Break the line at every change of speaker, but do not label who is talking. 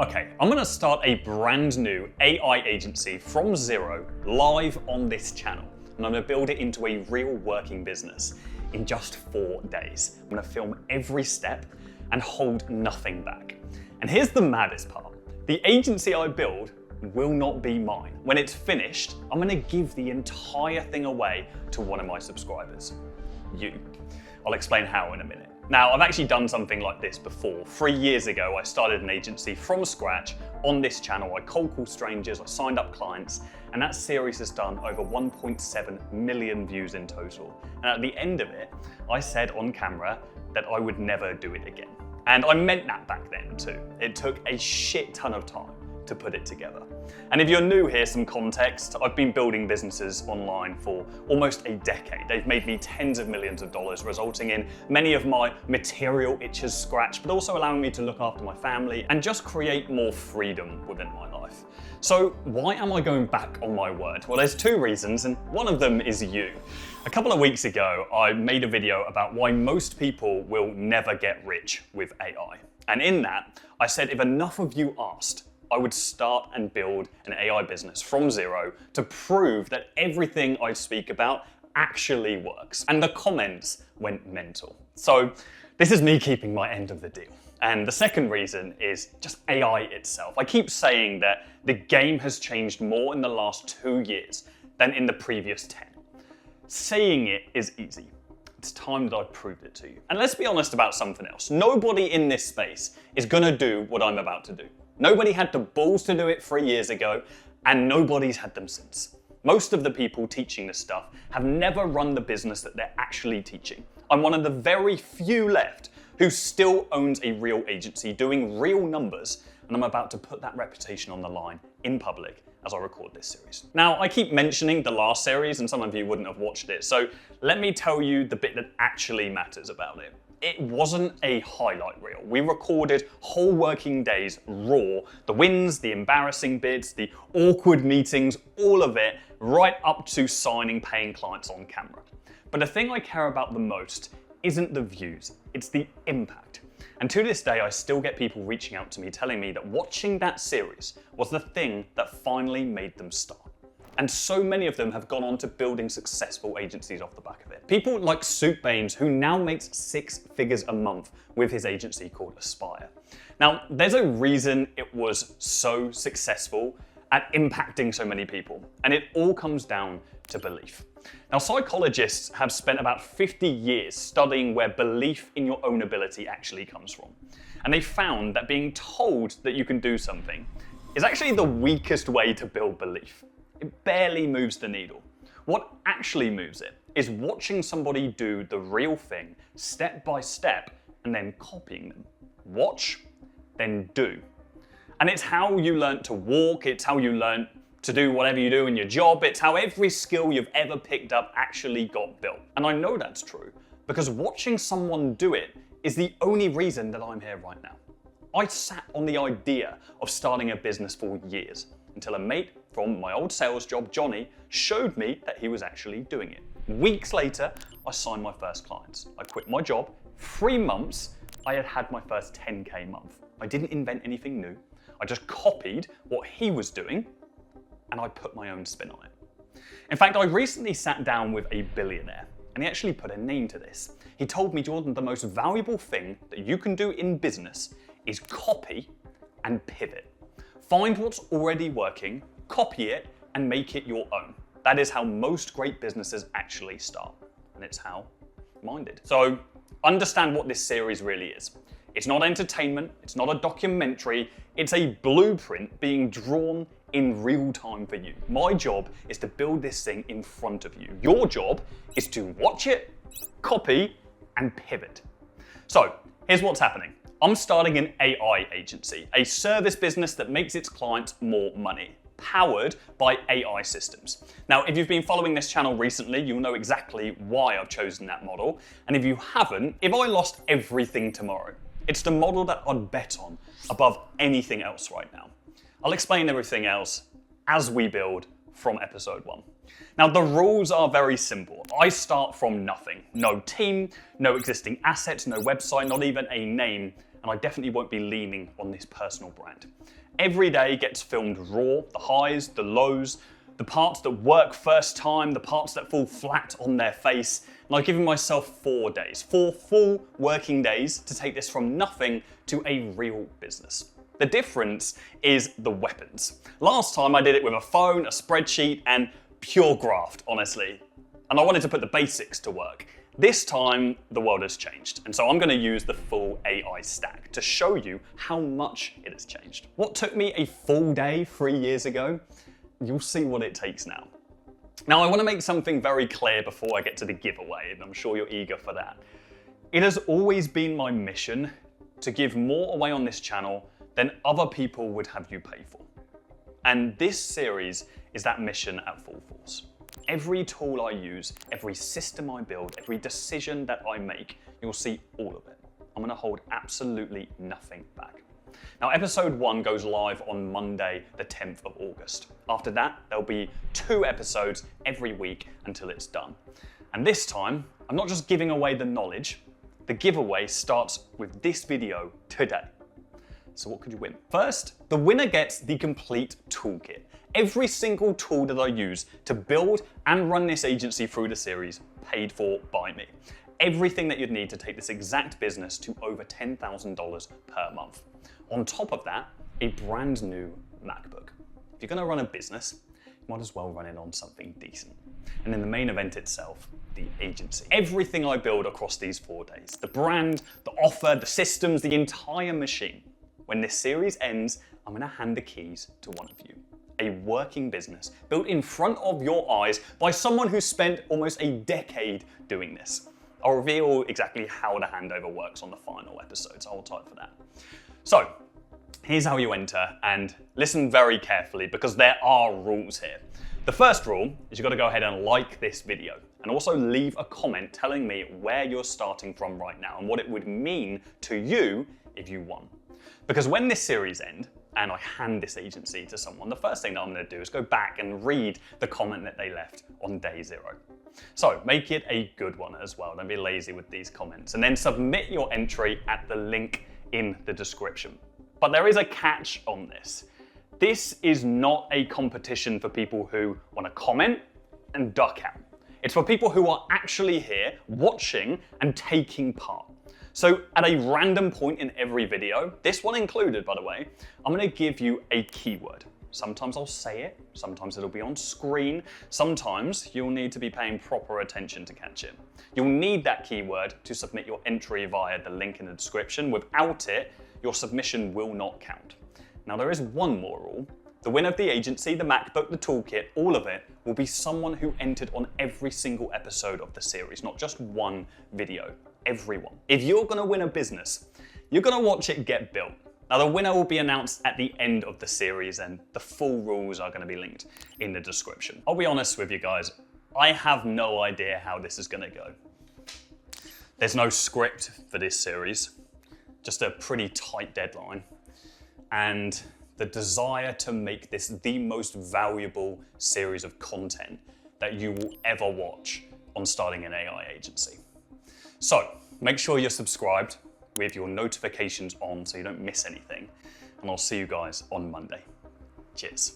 Okay, I'm gonna start a brand new AI agency from zero live on this channel. And I'm gonna build it into a real working business in just 4 days. I'm gonna film every step and hold nothing back. And here's the maddest part. The agency I build will not be mine. When it's finished, I'm gonna give the entire thing away to one of my subscribers. You. I'll explain how in a minute. Now, I've actually done something like this before. 3 years ago, I started an agency from scratch on this channel. I cold called strangers, I signed up clients, and that series has done over 1.7 million views in total. And at the end of it, I said on camera that I would never do it again. And I meant that back then too. It took a shit ton of time to put it together. And if you're new here, some context, I've been building businesses online for almost a decade. They've made me tens of millions of dollars, resulting in many of my material itches scratched, but also allowing me to look after my family and just create more freedom within my life. So why am I going back on my word? Well, there's 2 reasons, and one of them is you. A couple of weeks ago, I made a video about why most people will never get rich with AI. And in that, I said if enough of you asked, I would start and build an AI business from zero to prove that everything I speak about actually works. And the comments went mental. So this is me keeping my end of the deal. And the second reason is just AI itself. I keep saying that the game has changed more in the last 2 years than in the previous 10. Saying it is easy. It's time that I proved it to you. And let's be honest about something else. Nobody in this space is gonna do what I'm about to do. Nobody had the balls to do it 3 years ago, and nobody's had them since. Most of the people teaching this stuff have never run the business that they're actually teaching. I'm one of the very few left who still owns a real agency doing real numbers, and I'm about to put that reputation on the line in public as I record this series. Now, I keep mentioning the last series, and some of you wouldn't have watched it, so let me tell you the bit that actually matters about it. It wasn't a highlight reel. We recorded whole working days raw, the wins, the embarrassing bits, the awkward meetings, all of it, right up to signing paying clients on camera. But the thing I care about the most isn't the views, it's the impact. And to this day, I still get people reaching out to me telling me that watching that series was the thing that finally made them start. And so many of them have gone on to building successful agencies off the back of it. People like Soup Baines, who now makes 6 figures a month with his agency called Aspire. Now, there's a reason it was so successful at impacting so many people, and it all comes down to belief. Now, psychologists have spent about 50 years studying where belief in your own ability actually comes from. And they found that being told that you can do something is actually the weakest way to build belief. It barely moves the needle. What actually moves it is watching somebody do the real thing step by step and then copying them. Watch, then do. And it's how you learn to walk, it's how you learn to do whatever you do in your job, it's how every skill you've ever picked up actually got built. And I know that's true because watching someone do it is the only reason that I'm here right now. I sat on the idea of starting a business for years until a mate from my old sales job, Johnny, showed me that he was actually doing it. Weeks later, I signed my first clients. I quit my job. 3 months, I had had my first 10K month. I didn't invent anything new. I just copied what he was doing, and I put my own spin on it. In fact, I recently sat down with a billionaire, and he actually put a name to this. He told me, Jordan, the most valuable thing that you can do in business is copy and pivot. Find what's already working, copy it, and make it your own. That is how most great businesses actually start, and it's how mine did. So understand what this series really is. It's not entertainment, it's not a documentary, it's a blueprint being drawn in real time for you. My job is to build this thing in front of you. Your job is to watch it, copy, and pivot. So here's what's happening. I'm starting an AI agency, a service business that makes its clients more money, powered by AI systems. Now, if you've been following this channel recently, you'll know exactly why I've chosen that model. And if you haven't, if I lost everything tomorrow, it's the model that I'd bet on above anything else right now. I'll explain everything else as we build from episode 1. Now, the rules are very simple. I start from nothing. No team, no existing assets, no website, not even a name, and I definitely won't be leaning on this personal brand. Every day gets filmed raw, the highs, the lows, the parts that work first time, the parts that fall flat on their face, and I've given myself 4 days, 4 full working days to take this from nothing to a real business. The difference is the weapons. Last time I did it with a phone, a spreadsheet, and pure graft, honestly. And I wanted to put the basics to work. This time, the world has changed, and so I'm going to use the full AI stack to show you how much it has changed. What took me a full day 3 years ago, you'll see what it takes now. Now, I want to make something very clear before I get to the giveaway, and I'm sure you're eager for that. It has always been my mission to give more away on this channel than other people would have you pay for. And this series is that mission at full force. Every tool I use, every system I build, every decision that I make, you'll see all of it. I'm going to hold absolutely nothing back. Now, episode 1 goes live on Monday, the 10th of August. After that, there'll be 2 episodes every week until it's done. And this time, I'm not just giving away the knowledge. The giveaway starts with this video today. So what could you win? First, the winner gets the complete toolkit. Every single tool that I use to build and run this agency through the series, paid for by me. Everything that you'd need to take this exact business to over $10,000 per month. On top of that, a brand new MacBook. If you're going to run a business, you might as well run it on something decent. And then the main event itself, the agency. Everything I build across these 4 days, the brand, the offer, the systems, the entire machine. When this series ends, I'm going to hand the keys to one of you. A working business built in front of your eyes by someone who spent almost a decade doing this. I'll reveal exactly how the handover works on the final episode, so hold tight for that. So, here's how you enter, and listen very carefully because there are rules here. The first rule is you've got to go ahead and like this video, and also leave a comment telling me where you're starting from right now and what it would mean to you if you won. Because when this series ends, and I hand this agency to someone, the first thing that I'm going to do is go back and read the comment that they left on day 0. So make it a good one as well. Don't be lazy with these comments. And then submit your entry at the link in the description. But there is a catch on this. This is not a competition for people who want to comment and duck out. It's for people who are actually here, watching and taking part. So at a random point in every video, this one included by the way, I'm going to give you a keyword. Sometimes I'll say it, sometimes it'll be on screen, sometimes you'll need to be paying proper attention to catch it. You'll need that keyword to submit your entry via the link in the description. Without it, your submission will not count. Now there is one more rule. The winner of the agency, the MacBook, the toolkit, all of it will be someone who entered on every single episode of the series, not just one video. Everyone. If you're going to win a business, you're going to watch it get built. Now the winner will be announced at the end of the series and the full rules are going to be linked in the description. I'll be honest with you guys, I have no idea how this is going to go. There's no script for this series, just a pretty tight deadline, and the desire to make this the most valuable series of content that you will ever watch on starting an AI agency. So make sure you're subscribed with your notifications on so you don't miss anything. And I'll see you guys on Monday. Cheers.